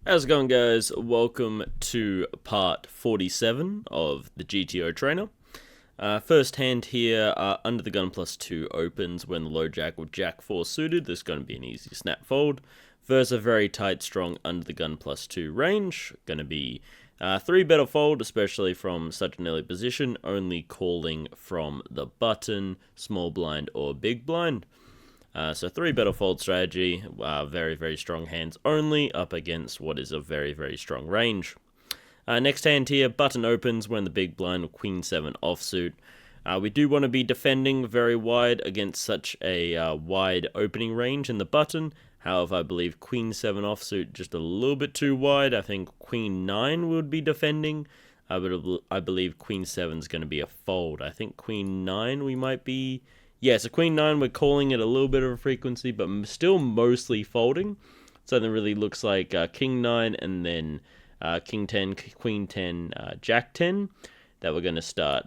How's it going, guys? Welcome to part 47 of the GTO trainer. First hand here, under the gun +2 opens when the low jack with jack 4 suited. This is going to be an easy snap fold. Versus a very tight, strong under the gun +2 range. Going to be 3 better fold, especially from such an early position, only calling from the button, small blind or big blind. So 3 better fold strategy, very, very strong hands only, up against what is a very, very strong range. Next hand here, button opens when the big blind with Queen 7 offsuit. We do want to be defending very wide against such a wide opening range in the button. However, I believe Queen 7 offsuit just a little bit too wide. I think Queen 9 would be defending. But I believe Queen 7 is going to be a fold. I think Queen 9 we might be... Yeah, so Queen 9, we're calling it a little bit of a frequency, but still mostly folding. So then really looks like King 9 and then King 10, Queen 10, Jack 10 that we're going to start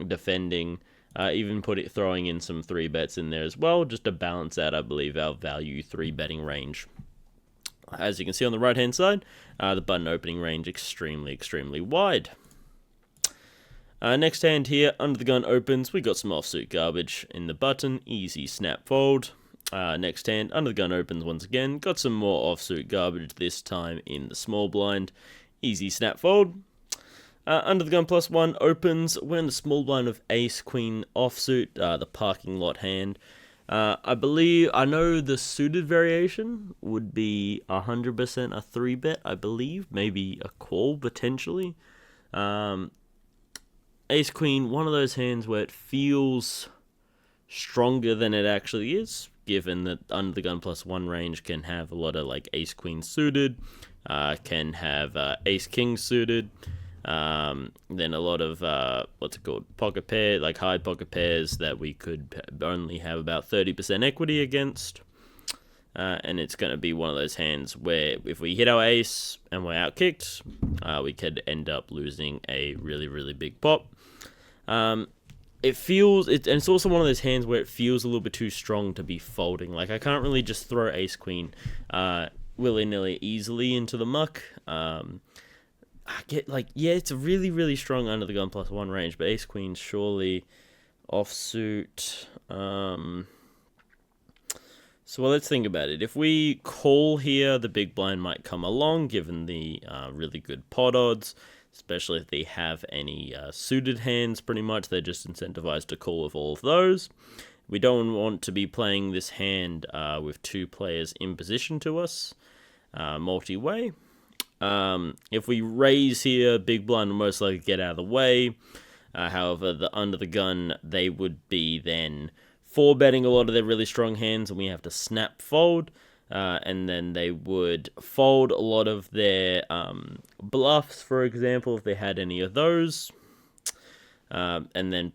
defending. Even throwing in some 3 bets in there as well, just to balance out, I believe, our value 3 betting range. As you can see on the right-hand side, the button opening range extremely, extremely wide. Next hand here, under the gun opens, we got some offsuit garbage in the button, easy snap fold. Next hand, under the gun opens once again, got some more offsuit garbage, this time in the small blind, easy snap fold. Under the gun +1 opens when the small blind of ace queen offsuit, the parking lot hand. I know the suited variation would be 100% a 3-bet, I believe, maybe a call potentially. Ace Queen, one of those hands where it feels stronger than it actually is, given that under the gun +1 range can have a lot of like Ace Queen suited, can have Ace King suited, then a lot of pocket pair, like high pocket pairs that we could only have about 30% equity against. And it's going to be one of those hands where if we hit our ace and we're outkicked, we could end up losing a really, really big pop. It's also one of those hands where it feels a little bit too strong to be folding. Like, I can't really just throw ace queen willy-nilly easily into the muck. It's a really, really strong under the gun +1 range, but ace queen surely offsuit. So let's think about it. If we call here, the big blind might come along, given the really good pot odds, especially if they have any suited hands, pretty much. They're just incentivized to call with all of those. We don't want to be playing this hand with 2 players in position to us, multi-way. If we raise here, big blind will most likely get out of the way. However, under the gun, they would be then 4-betting a lot of their really strong hands, and we have to snap fold, and then they would fold a lot of their bluffs, for example, if they had any of those, and then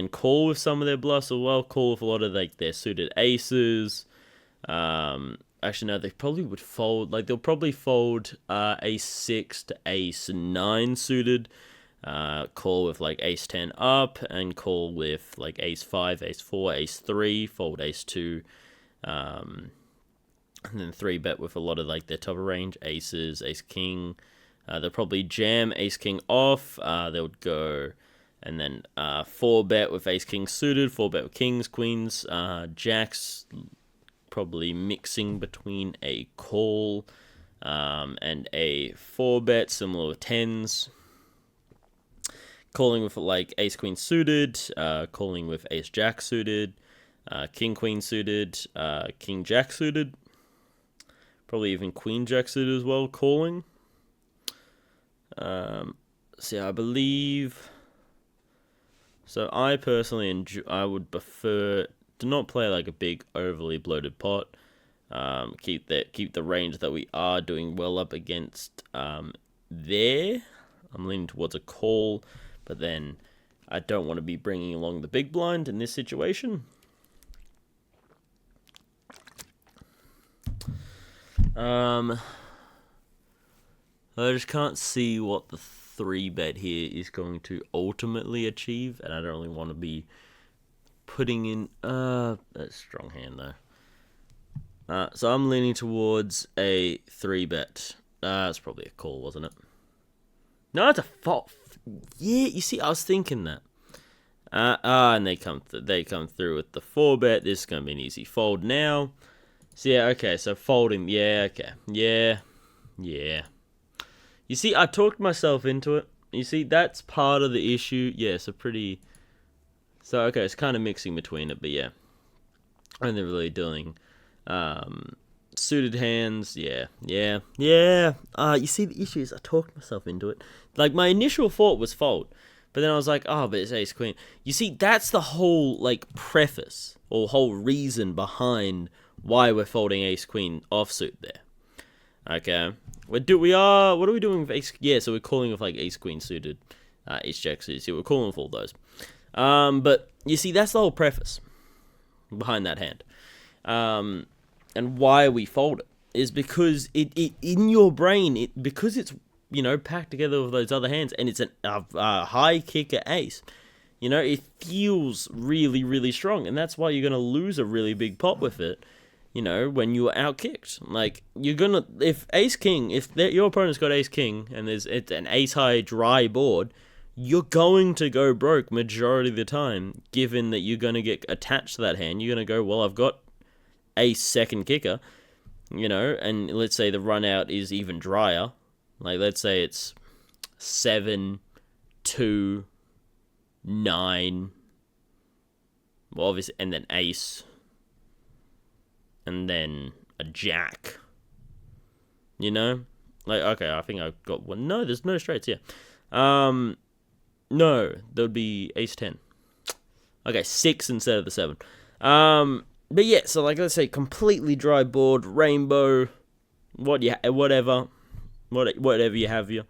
call with some of their bluffs as well. Call with a lot of like their suited aces. Actually, no, they probably would fold. Like, they'll probably fold ace 6 to ace 9 suited. Call with like ace 10 up, and call with like ace 5, ace 4, ace 3, fold ace 2, and then 3-bet with a lot of like their top of range aces, ace king. They'll probably jam ace king off. They would go and then 4-bet with ace king suited, 4-bet with kings, queens, jacks, probably mixing between a call and a 4-bet, similar with tens. Calling with like ace queen suited, calling with ace jack suited, king queen suited, king jack suited, probably even queen jack suited as well, calling. I believe. So I personally I would prefer to not play like a big overly bloated pot. Keep the range that we are doing well up against there. I'm leaning towards a call, but then I don't want to be bringing along the big blind in this situation. I just can't see what the 3-bet here is going to ultimately achieve, and I don't really want to be putting in... that's a strong hand, though. So I'm leaning towards a 3-bet. It's probably a call, wasn't it? No, it's a fold. Yeah, you see, I was thinking that. And they come through with the 4-bet. This is gonna be an easy fold now. So yeah, okay, so folding, yeah, okay, yeah. You see, I talked myself into it. You see, that's part of the issue. Yeah, so okay, it's kind of mixing between it, but yeah. Only really doing suited hands, yeah. You see, the issue is I talked myself into it. Like, my initial thought was fold, but then I was like, oh, but it's ace queen. You see, that's the whole, like, preface, or whole reason behind why we're folding ace queen offsuit there. Okay. What are we doing with ace? Yeah, so we're calling with, like, ace queen suited, ace jack suited. See, we're calling with all those. But, you see, that's the whole preface behind that hand. And why we fold it is because it in your brain, because it's, you know, packed together with those other hands, and it's a high kicker ace, you know, it feels really, really strong, and that's why you're going to lose a really big pot with it, you know, when you're outkicked. Like, you're going to, if your opponent's got ace king, and it's an ace high dry board, you're going to go broke majority of the time, given that you're going to get attached to that hand. You're going to go, well, I've got ace second kicker, you know, and let's say the run out is even drier. Like, let's say it's 7, 2, 9, well, obviously, and then ace, and then a jack, you know? Like, okay, I think I've got one. No, there's no straights, yeah. No, there would be ace 10. Okay, 6 instead of the 7. But yeah, so like, let's say completely dry board, rainbow, whatever you have here.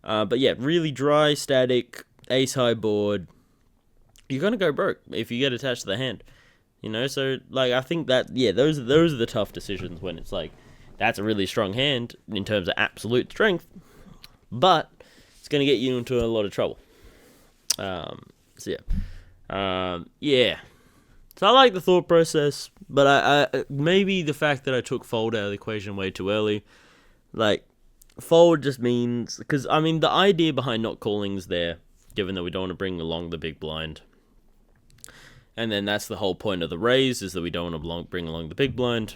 But yeah, really dry, static, ace high board. You're gonna go broke if you get attached to the hand, you know. So like, I think that, yeah, those are the tough decisions when it's like, that's a really strong hand in terms of absolute strength, but it's gonna get you into a lot of trouble. So yeah. So I like the thought process, but I maybe the fact that I took fold out of the equation way too early. Like, fold just means, because, I mean, the idea behind not calling is there, given that we don't want to bring along the big blind. And then that's the whole point of the raise, is that we don't want to bring along the big blind.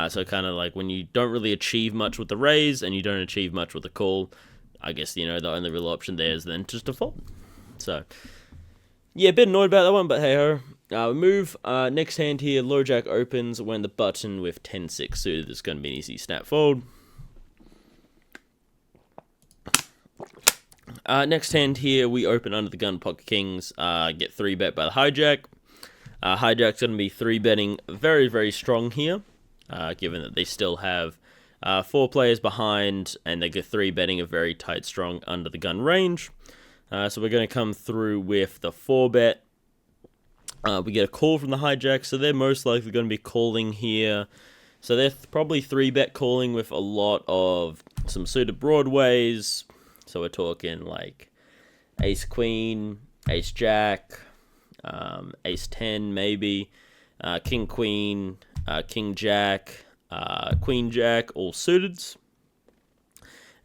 So kind of like, when you don't really achieve much with the raise, and you don't achieve much with the call, I guess, you know, the only real option there is then just to fold. So, yeah, a bit annoyed about that one, but hey-ho. We move. Next hand here, low jack opens when the button with 10-6 suited. It's going to be an easy snap fold. Next hand here, we open under the gun pocket kings, get 3-bet by the hijack. Hijack's going to be 3-betting very, very strong here, given that they still have 4 players behind, and they get 3-betting a very tight, strong under the gun range. So we're going to come through with the 4-bet. We get a call from the hijack, so they're most likely going to be calling here. So they're probably 3-bet calling with a lot of some suited broadways. So we're talking like ace queen, ace jack, ace 10 maybe, king queen, king jack, queen jack, all suiteds.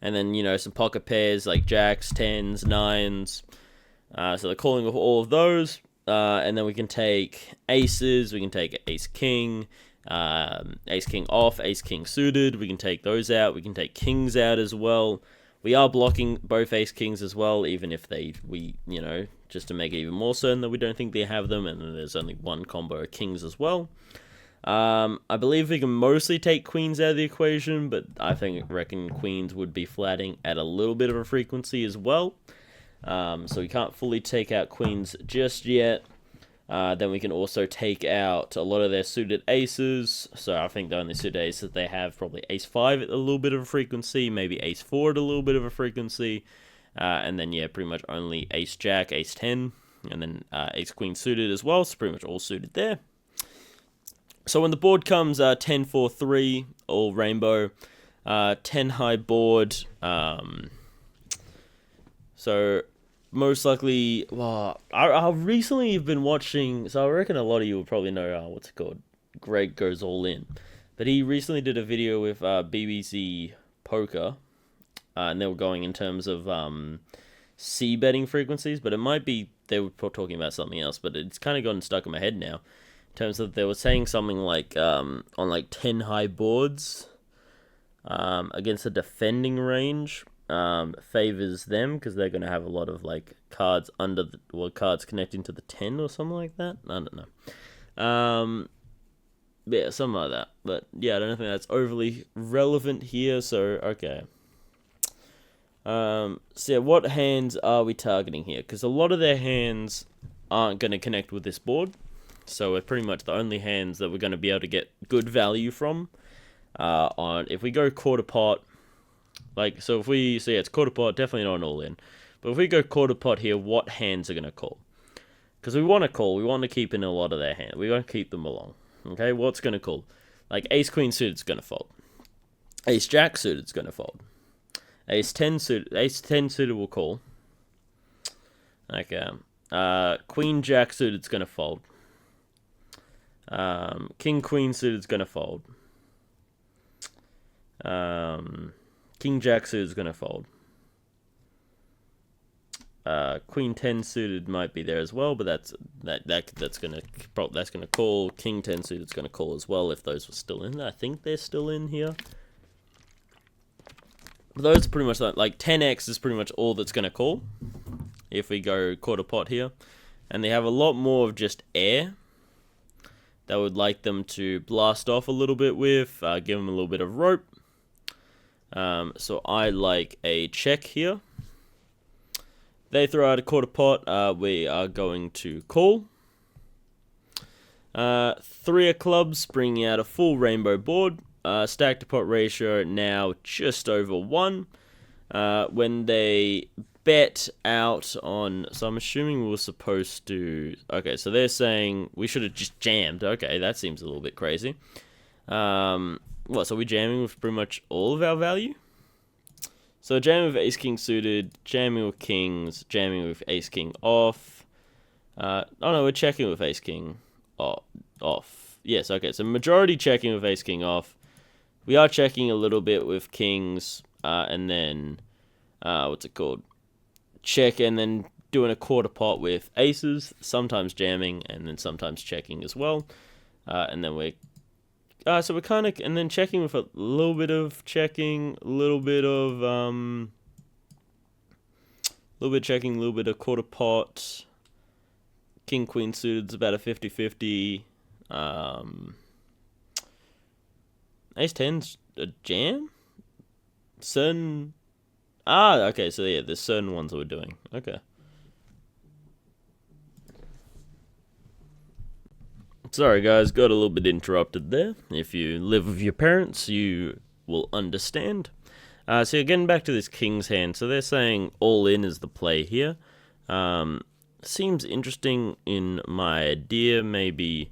And then, you know, some pocket pairs like jacks, 10s, 9s. So they're calling with all of those. And then we can take aces, we can take ace king off, ace king suited, we can take those out, we can take kings out as well. We are blocking both ace kings as well, even if we, you know, just to make it even more certain that we don't think they have them, and then there's only one combo of kings as well. I believe we can mostly take queens out of the equation, but I reckon queens would be flatting at a little bit of a frequency as well. So we can't fully take out queens just yet. Then we can also take out a lot of their suited aces. So I think the only suited aces they have, probably ace 5 at a little bit of a frequency, maybe ace 4 at a little bit of a frequency. And then, yeah, pretty much only ace jack, ace 10, and then ace queen suited as well. So pretty much all suited there. So when the board comes 10-4-3, all rainbow, 10 high board. So most likely, well, I recently have been watching, so I reckon a lot of you will probably know, what's it called? Greg Goes All In. But he recently did a video with BBC poker, and they were going in terms of C betting frequencies, but it might be they were talking about something else. But it's kind of gotten stuck in my head now, in terms of they were saying something like on like 10 high boards against a defending range favors them because they're going to have a lot of like cards under cards connecting to the 10 or something like that. I don't know. Yeah, something like that. But yeah, I don't think that's overly relevant here. So okay. So yeah, what hands are we targeting here? Because a lot of their hands aren't going to connect with this board. So we're pretty much the only hands that we're going to be able to get good value from. If we go quarter pot, it's quarter pot, definitely not an all in. But if we go quarter pot here, what hands are going to call? Because we want to keep in a lot of their hands. We want to keep them along. Okay, what's going to call? Like ace queen suited is going to fold. Ace jack suited is going to fold. Ace 10 suited will call. Okay. Queen jack suited is going to fold. King queen suited is going to fold. King jack suited is going to fold. Queen 10 suited might be there as well, but that's gonna call. King 10 suited is gonna call as well if those were still in. I think they're still in here. But those are pretty much like 10x is pretty much all that's gonna call if we go quarter pot here, and they have a lot more of just air that would like them to blast off a little bit with, give them a little bit of rope. So I like a check here. They throw out a quarter pot. We are going to call. 3 of clubs, bringing out a full rainbow board. Stack to pot ratio now just over 1. When they bet out on... So I'm assuming we were supposed to... Okay, so they're saying we should have just jammed. Okay, that seems a little bit crazy. So we're jamming with pretty much all of our value? So jamming with ace-king suited, jamming with kings, jamming with ace-king off. We're checking with ace-king off. Yes, okay, so majority checking with ace-king off. We are checking a little bit with kings, and then, check, and then doing a quarter pot with aces, sometimes jamming, and then sometimes checking as well. And then we're... so we're kind of, and then checking with a little bit of checking, a little bit of checking, a little bit of quarter pot. King queen suited's about a 50-50. Ace 10's a jam. Certain. Okay. So yeah, there's certain ones that we're doing. Okay. Sorry guys, got a little bit interrupted there. If you live with your parents, you will understand. So you're getting back to this king's hand. So they're saying all in is the play here. Seems interesting in my idea. Maybe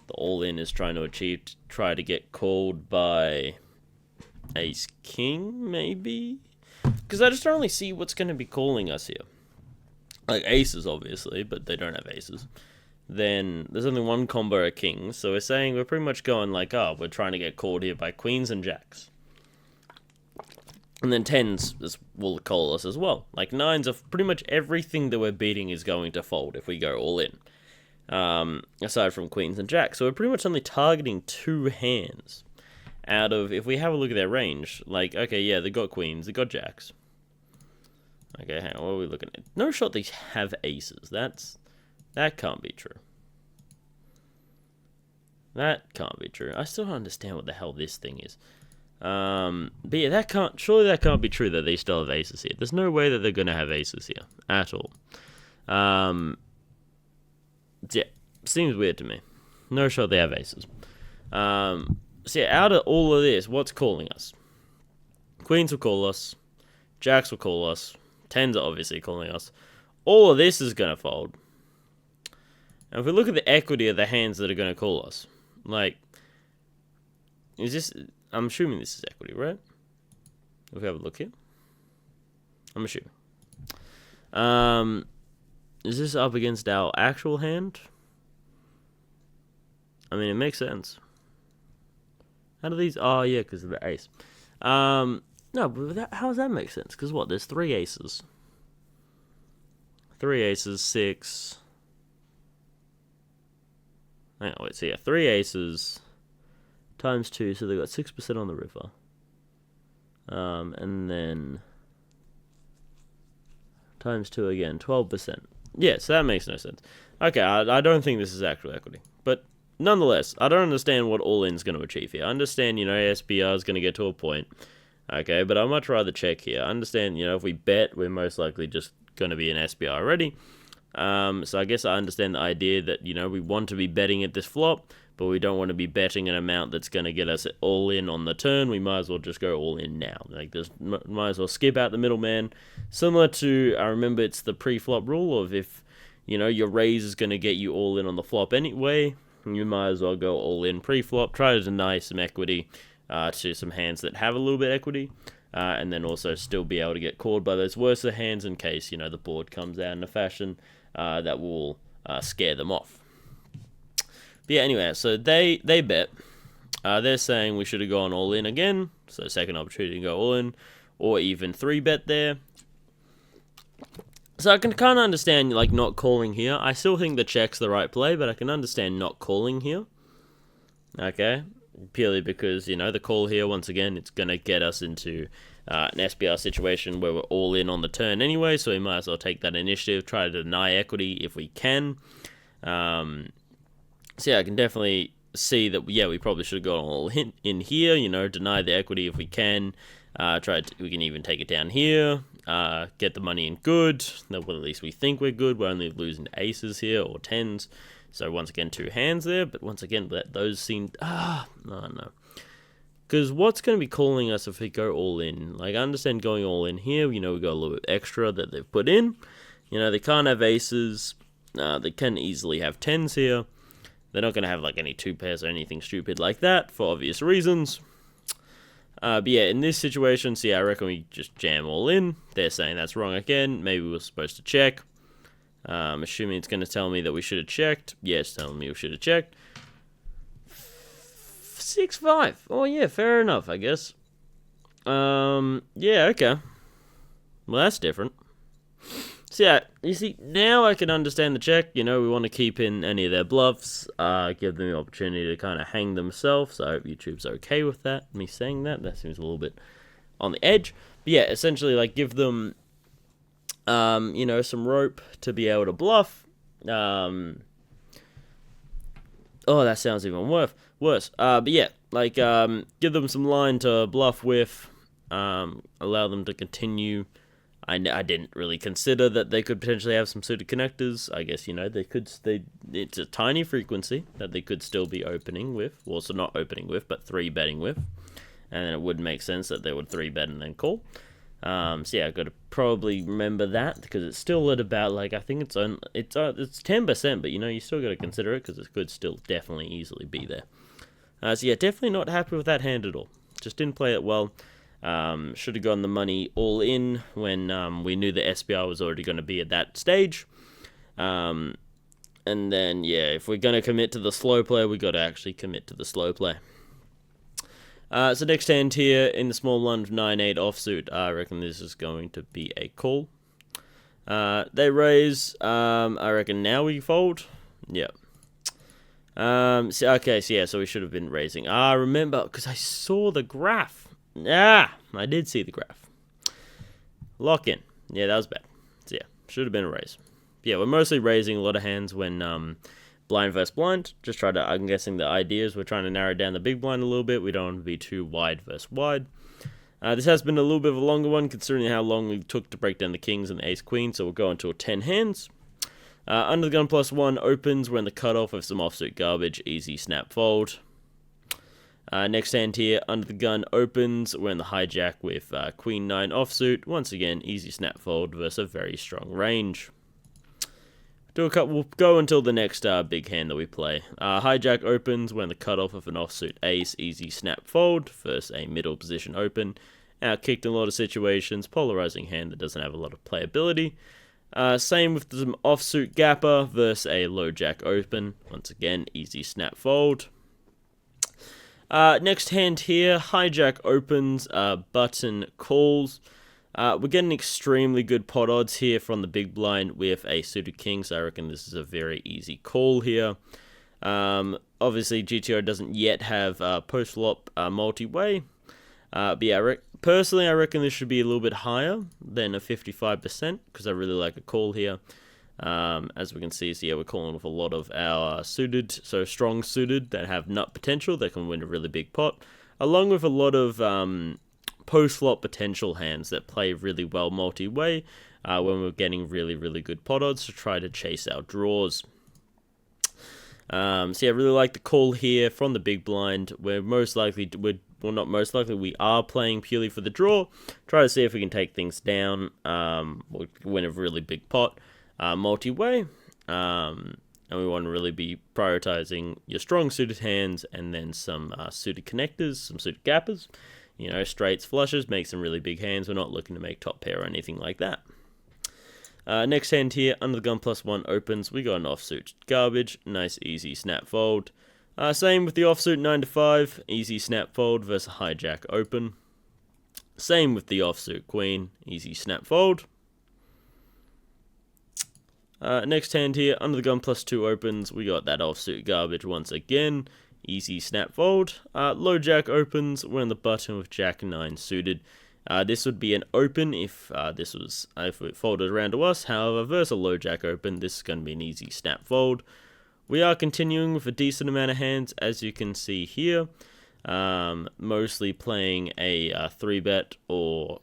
the all in is trying to try to get called by ace king, maybe? Because I just don't really see what's going to be calling us here. Like aces, obviously, but they don't have aces. Then there's only one combo of kings, so we're saying we're pretty much going like, we're trying to get called here by queens and jacks. And then 10s will call us as well. Like 9s of pretty much everything that we're beating is going to fold if we go all in. Aside from queens and jacks. So we're pretty much only targeting 2 hands out of, if we have a look at their range, like, okay, yeah, they got queens, they got jacks. Okay, hang on, what are we looking at? No shot they have aces. That can't be true. That can't be true. I still don't understand what the hell this thing is. But yeah, surely that can't be true that they still have aces here. There's no way that they're going to have aces here at all. Yeah, seems weird to me. No shot they have aces. So yeah, out of all of this, what's calling us? Queens will call us. Jacks will call us. 10s are obviously calling us. All of this is going to fold. And if we look at the equity of the hands that are going to call us, like, is this... I'm assuming this is equity, right? If we have a look here. I'm assuming. Is this up against our actual hand? I mean, it makes sense. How do these... Oh, yeah, because of the ace. No, but how does that make sense? Because what? There's three aces. Three aces, six. Hang on, wait, so yeah, three aces times two, so they got 6% on the river. And then times two again, 12%. Yeah, so that makes no sense. Okay, I don't think this is actual equity. But nonetheless, I don't understand what all-in's going to achieve here. I understand, SBR is going to get to a point. Okay, but I'd much rather check here. I understand, if we bet, we're most likely just going to be an SBR already. So I guess I understand the idea that, we want to be betting at this flop, but we don't want to be betting an amount that's going to get us all in on the turn. We might as well just go all in now. Like, just might as well skip out the middleman. Similar to, I remember it's the pre-flop rule of if, your raise is going to get you all in on the flop anyway, you might as well go all in pre-flop. Try to deny some equity to some hands that have a little bit of equity. And then also still be able to get called by those worse hands in case, the board comes out in a fashion that will scare them off. But yeah, anyway, so they bet. They're saying we should have gone all in again. So second opportunity to go all in. Or even 3-bet there. So I can kind of understand, not calling here. I still think the check's the right play, but I can understand not calling here. Okay? Purely because, the call here, once again, it's going to get us into an SBR situation where we're all in on the turn anyway, so we might as well take that initiative, try to deny equity if we can. So yeah, I can definitely see that, we probably should have gone all in here, deny the equity if we can. We can even take it down here, get the money in good. Well, at least we think we're good. We're only losing aces here or tens. So once again, two hands there, but once again, those seem no. Because what's going to be calling us if we go all in? Like, I understand going all in here. We got a little bit extra that they've put in. They can't have aces. They can easily have tens here. They're not going to have any two pairs or anything stupid like that for obvious reasons. But yeah, in this situation, I reckon we just jam all in. They're saying that's wrong again. Maybe we were supposed to check. Assuming it's going to tell me that we should have checked. Yes, telling me we should have checked. 6-5. Oh, yeah, fair enough, I guess. Yeah, okay. Well, that's different. So, yeah, you see, now I can understand the check. We want to keep in any of their bluffs, give them the opportunity to kind of hang themselves. So I hope YouTube's okay with that, me saying that. That seems a little bit on the edge. But yeah, essentially, give them, some rope to be able to bluff. Oh, that sounds even worse. But yeah, give them some line to bluff with, allow them to continue. I didn't really consider that they could potentially have some suited connectors. I guess, it's a tiny frequency that they could still be opening with. Well, so not opening with, but 3-betting with. And then it would make sense that they would 3-bet and then call. So yeah, I've got to probably remember that because it's still at about, I think it's 10%, but you still got to consider it because it could still definitely easily be there. So yeah, definitely not happy with that hand at all. Just didn't play it well. Should have gotten the money all in when we knew the SBR was already going to be at that stage. And then, yeah, if we're going to commit to the slow play, we got to actually commit to the slow play. So next hand here, in the small blind of 9-8 offsuit, I reckon this is going to be a call. They raise, I reckon now we fold. Yeah. So we should have been raising. Remember, because I saw the graph. I did see the graph. Lock in. Yeah, that was bad. So yeah, should have been a raise. Yeah, we're mostly raising a lot of hands when blind versus blind. I'm guessing the idea is we're trying to narrow down the big blind a little bit. We don't want to be too wide versus wide. This has been a little bit of a longer one considering how long we took to break down the kings and the ace queen, so we'll go into 10 hands. Under the gun +1 opens. We're in the cutoff of some offsuit garbage. Easy snap fold. Next hand here, under the gun opens. We're in the hijack with Queen 9 offsuit. Once again, easy snap fold versus a very strong range. We'll go until the next big hand that we play. Hijack opens. We're in the cutoff of an offsuit ace. Easy snap fold versus a middle position open. Outkicked in a lot of situations. Polarizing hand that doesn't have a lot of playability. Same with some offsuit gapper versus a low jack open. Once again, easy snap fold. Next hand here, hijack opens, button calls. We're getting extremely good pot odds here from the big blind with a suited king, so I reckon this is a very easy call here. Obviously, GTO doesn't yet have post-flop multi-way. But yeah, personally, I reckon this should be a little bit higher than a 55%, because I really like a call here. As we can see, so yeah, we're calling with a lot of our suited, so strong suited, that have nut potential, that can win a really big pot, along with a lot of post-flop potential hands that play really well multi-way when we're getting really, really good pot odds to try to chase our draws. So yeah, I really like the call here from the big blind. We're most likely, well, not most likely, we are playing purely for the draw. Try to see if we can take things down, or win a really big pot multi-way. And we want to really be prioritizing your strong suited hands and then some suited connectors, some suited gappers. You know, straights, flushes, make some really big hands. We're not looking to make top pair or anything like that. Next hand here, under the gun +1 opens. We got an offsuit garbage. Nice, easy snap fold. Same with the offsuit 9 to 5. Easy snap fold versus hijack open. Same with the offsuit queen. Easy snap fold. Next hand here, under the gun +2 opens. We got that offsuit garbage once again. Easy snap fold. Low jack opens. We're on the button with jack 9 suited. This would be an open if if it folded around to us. However, versus a low jack open, this is going to be an easy snap fold. We are continuing with a decent amount of hands, as you can see here. Mostly playing a 3-bet or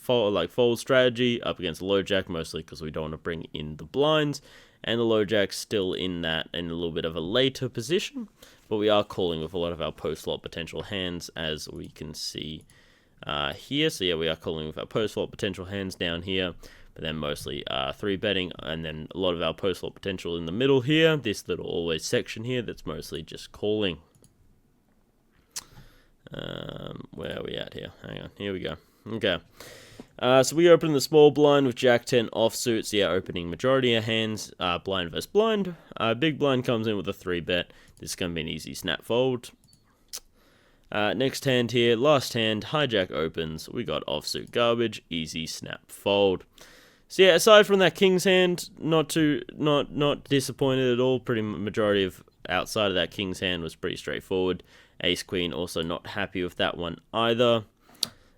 fold strategy up against low jack, mostly because we don't want to bring in the blinds. And the low jack's still in a little bit of a later position. But we are calling with a lot of our post-flop potential hands, as we can see here. So yeah, we are calling with our post-flop potential hands down here, but then mostly 3-betting, and then a lot of our post-flop potential in the middle here, this little always section here, that's mostly just calling. Where are we at here? Hang on, here we go. Okay. So we open the small blind with jack 10 offsuits. Yeah, opening majority of hands, blind versus blind. Big blind comes in with a 3-bet. This is going to be an easy snap fold. Next hand here, last hand, hijack opens. We got offsuit garbage, easy snap fold. So yeah, aside from that king's hand, not disappointed at all. Pretty majority of outside of that king's hand was pretty straightforward. Ace queen, also not happy with that one either.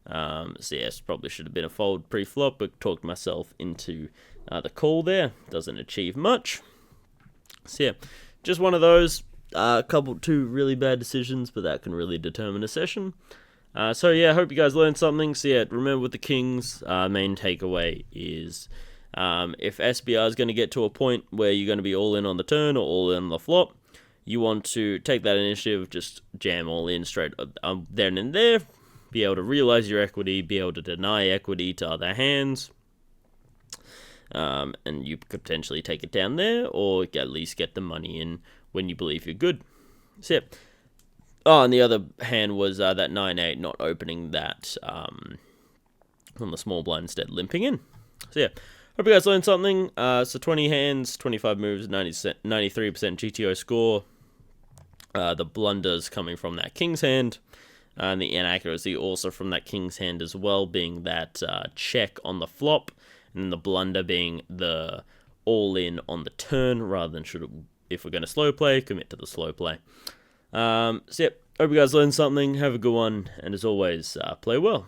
So yes, probably should have been a fold pre-flop, but talked myself into the call there. Doesn't achieve much. So yeah, just one of those. Two really bad decisions, but that can really determine a session. So yeah, I hope you guys learned something. So yeah, remember with the kings, main takeaway is if SBR is going to get to a point where you're going to be all in on the turn or all in on the flop, you want to take that initiative, just jam all in straight then and there, be able to realize your equity, be able to deny equity to other hands, and you could potentially take it down there, or at least get the money in when you believe you're good. So yeah. Oh, and the other hand was that 9-8 not opening that on the small blind, instead limping in. So yeah, hope you guys learned something. So 20 hands, 25 moves, 93% GTO score. The blunders coming from that king's hand, and the inaccuracy also from that king's hand as well, being that check on the flop, and the blunder being the all-in on the turn, rather than if we're going to slow play, commit to the slow play. So yep, hope you guys learned something, have a good one, and as always, play well.